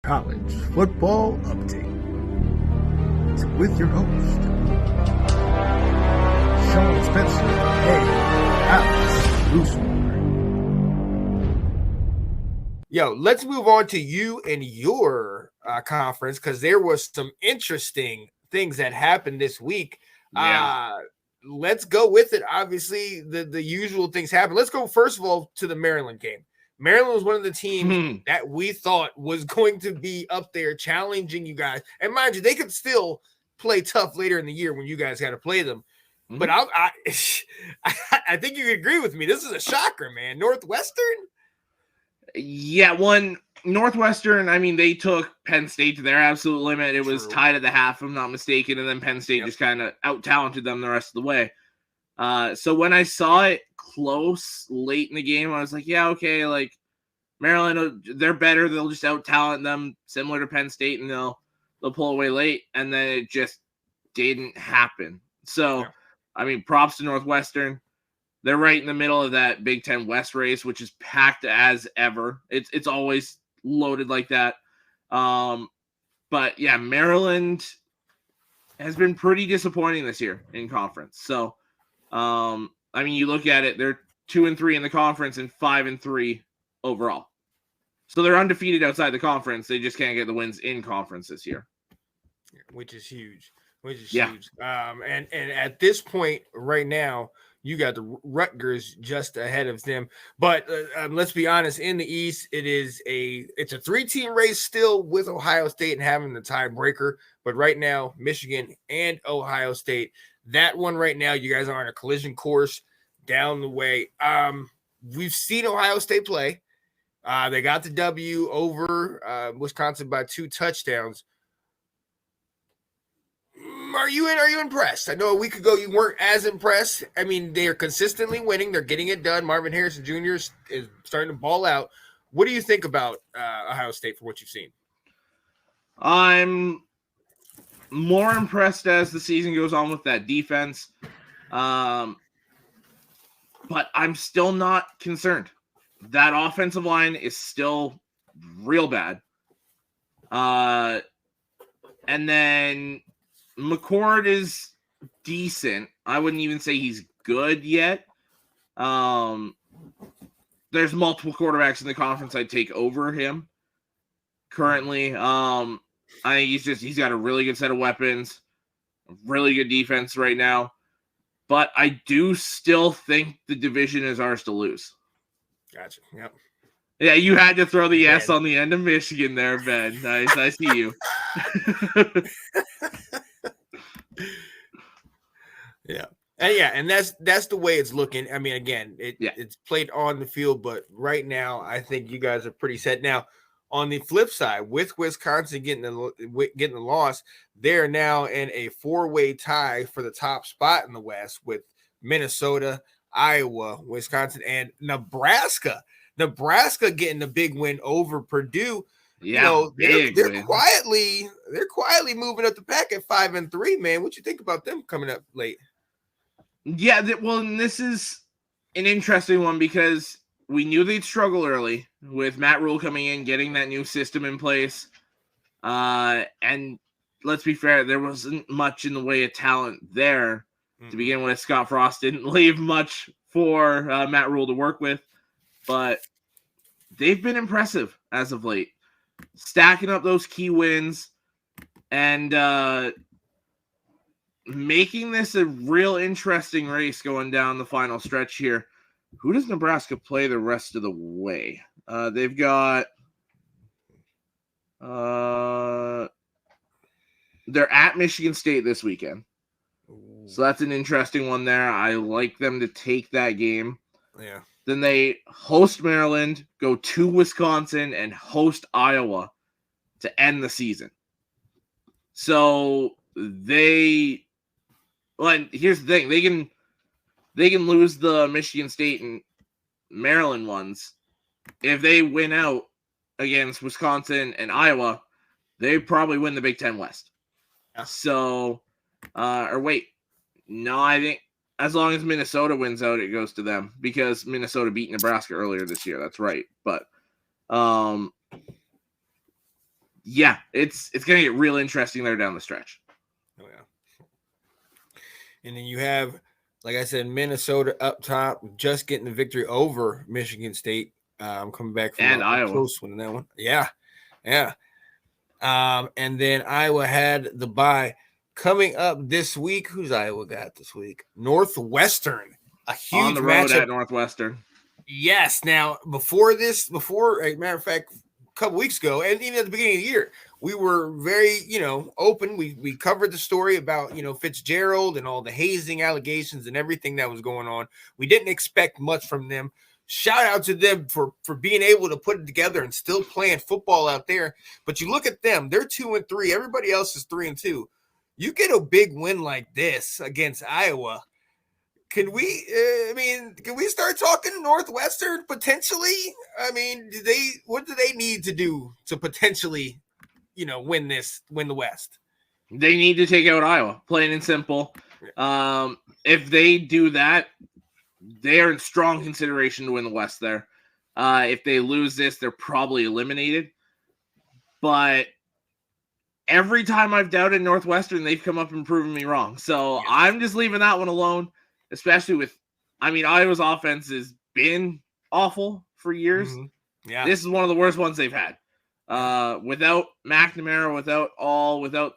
College Football Update with your host, Sean Spencer and Alex Loosemore. Yo, let's move on to you and your conference because there was some interesting things that happened this week. Yeah. Let's go with it. Obviously, the usual things happen. Let's go first of all to the Maryland game. Maryland was one of the teams that we thought was going to be up there challenging you guys. And mind you, they could still play tough later in the year when you guys got to play them. But I think you agree with me. This is a shocker, man. Northwestern? Yeah, Northwestern, I mean, they took Penn State to their absolute limit. It was tied at the half, if I'm not mistaken, and then Penn State just kind of out-talented them the rest of the way. So when I saw it close late in the game, I was like, yeah, okay, like Maryland, they're better. They'll just out-talent them, similar to Penn State, and they'll pull away late, and then it just didn't happen. So, I mean, props to Northwestern. They're right in the middle of that Big Ten West race, which is packed as ever. It's always loaded like that. But yeah, Maryland has been pretty disappointing this year in conference. So, I mean, you look at it, they're 2-3 in the conference and 5-3 overall. So they're undefeated outside the conference. They just can't get the wins in conference this year, which is huge. Huge. And at this point right now, you got the Rutgers just ahead of them. But let's be honest, in the East, it's a 3-team race still with Ohio State and having the tiebreaker. But right now, Michigan and Ohio State, that one right now, you guys are on a collision course down the way. We've seen Ohio State play. They got the W over Wisconsin by 2 touchdowns. Are you impressed? I know a week ago you weren't as impressed. I mean, they're consistently winning. They're getting it done. Marvin Harrison Jr. is starting to ball out. What do you think about Ohio State for what you've seen? I'm more impressed as the season goes on with that defense. But I'm still not concerned. That offensive line is still real bad. And then McCord is decent. I wouldn't even say he's good yet. There's multiple quarterbacks in the conference I'd take over him currently. I think he's got a really good set of weapons, really good defense right now. But I do still think the division is ours to lose. Gotcha. Yep. Yeah, you had to throw the S on the end of Michigan there, Ben. Nice. I see you. And that's the way it's looking. I mean, again, it's played on the field, but right now I think you guys are pretty set. Now, on the flip side, with Wisconsin getting the loss, they're now in a 4-way tie for the top spot in the West with Minnesota, Iowa, Wisconsin, and Nebraska. Nebraska getting the big win over Purdue. Yeah, they're quietly moving up the pack at 5-3, man. What you think about them coming up late? Yeah, and this is an interesting one because we knew they'd struggle early with Matt Rule coming in, getting that new system in place. And let's be fair, there wasn't much in the way of talent there to begin with. Scott Frost didn't leave much for Matt Rule to work with, but they've been impressive as of late, stacking up those key wins and making this a real interesting race going down the final stretch here. Who does Nebraska play the rest of the way? They've got they're at Michigan State this weekend. So that's an interesting one there. I like them to take that game. Yeah. Then they host Maryland, go to Wisconsin, and host Iowa to end the season. So here's the thing. They can lose the Michigan State and Maryland ones. If they win out against Wisconsin and Iowa, they probably win the Big Ten West. Yeah. So, I think as long as Minnesota wins out, it goes to them because Minnesota beat Nebraska earlier this year. That's right. But yeah, it's going to get real interesting there down the stretch. Oh, yeah. And then you have, like I said, Minnesota up top, just getting the victory over Michigan State. I'm coming back from Iowa. Close one in that one. Yeah. And then Iowa had the bye. Coming up this week, who's Iowa got this week? Northwestern. A huge on the road matchup at Northwestern. Yes. Now, before, as a matter of fact, a couple weeks ago, and even at the beginning of the year, we were very, open. We covered the story about, Fitzgerald and all the hazing allegations and everything that was going on. We didn't expect much from them. Shout out to them for being able to put it together and still playing football out there. But you look at them, they're 2-3. Everybody else is 3-2. You get a big win like this against Iowa. Can we start talking Northwestern potentially? I mean, what do they need to do to potentially, win the West? They need to take out Iowa, plain and simple. If they do that, they are in strong consideration to win the West there. If they lose this, they're probably eliminated. But every time I've doubted Northwestern, they've come up and proven me wrong. So I'm just leaving that one alone, especially with, Iowa's offense has been awful for years. Mm-hmm. Yeah. This is one of the worst ones they've had. Without McNamara, without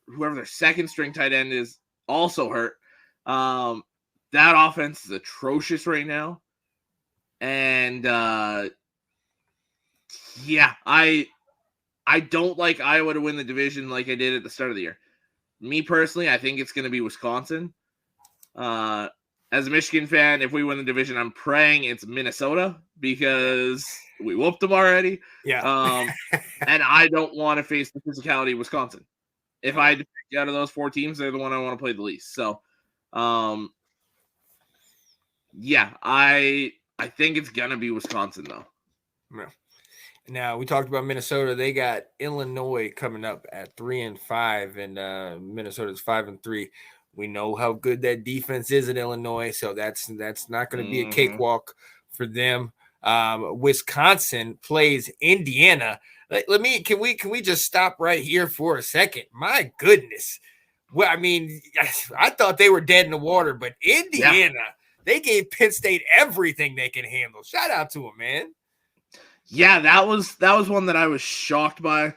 whoever their second string tight end is also hurt. That offense is atrocious right now. And I don't like Iowa to win the division like I did at the start of the year. Me personally, I think it's going to be Wisconsin. As a Michigan fan, if we win the division, I'm praying it's Minnesota because we whooped them already. Yeah. And I don't want to face the physicality of Wisconsin. If I had to pick out of those four teams, they're the one I want to play the least. So, I think it's going to be Wisconsin, though. Yeah. Now, we talked about Minnesota. They got Illinois coming up at 3-5, and Minnesota's 5-3. We know how good that defense is at Illinois, so that's not going to be a cakewalk for them. Wisconsin plays Indiana. Can we just stop right here for a second? My goodness. Well, I thought they were dead in the water, but Indiana, they gave Penn State everything they can handle. Shout out to them, man. Yeah, that was one that I was shocked by.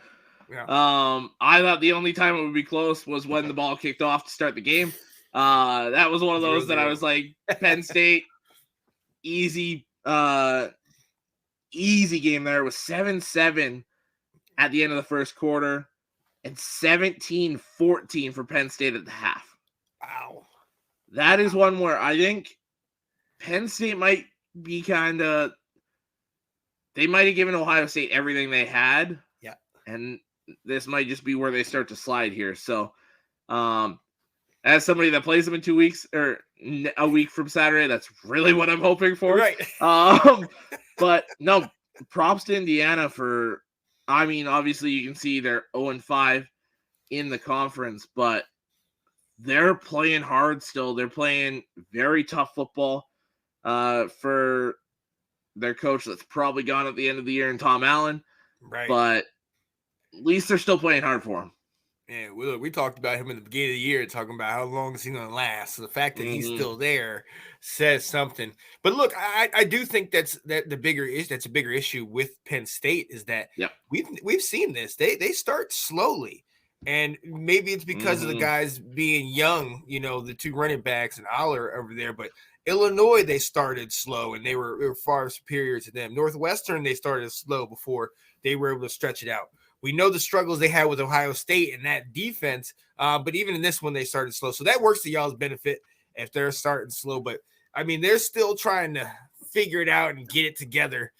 Yeah. I thought the only time it would be close was when the ball kicked off to start the game. That was one of those that I was like, Penn State, easy game there. It was 7-7 at the end of the first quarter and 17-14 for Penn State at the half. Wow. That is one where I think Penn State might be they might have given Ohio State everything they had. Yeah. And this might just be where they start to slide here. So, as somebody that plays them in 2 weeks or a week from Saturday, that's really what I'm hoping for. Right. But no, props to Indiana for, obviously you can see they're 0-5 in the conference, but they're playing hard still. They're playing very tough football for their coach that's probably gone at the end of the year in Tom Allen. Right. But at least they're still playing hard for him. Yeah, we talked about him in the beginning of the year, talking about how long is he going to last. So the fact that he's still there says something. But look, I do think that's a bigger issue with Penn State is that we've seen this. They start slowly, and maybe it's because of the guys being young. The two running backs and Aller over there, but Illinois, they started slow and they were far superior to them. Northwestern, they started slow before they were able to stretch it out. We know the struggles they had with Ohio State and that defense, but even in this one, they started slow. So that works to y'all's benefit if they're starting slow. But, they're still trying to figure it out and get it together.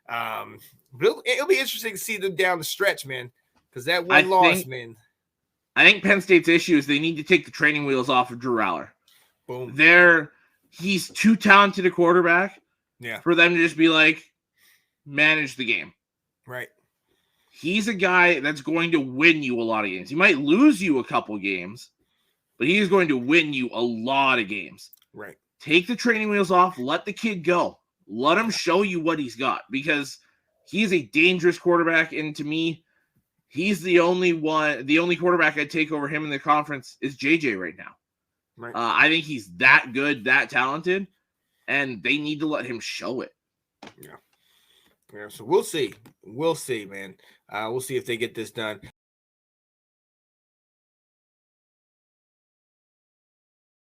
But it'll be interesting to see them down the stretch, man, because that one loss, man. I think Penn State's issue is they need to take the training wheels off of Drew Aller. Boom. He's too talented a quarterback for them to just be like, manage the game. Right. He's a guy that's going to win you a lot of games. He might lose you a couple games, but he is going to win you a lot of games. Right. Take the training wheels off. Let the kid go. Let him show you what he's got because he's a dangerous quarterback. And to me, he's the only quarterback I'd take over him in the conference is JJ right now. Right. I think he's that good, that talented, and they need to let him show it. Yeah. So we'll see. We'll see, man. We'll see if they get this done.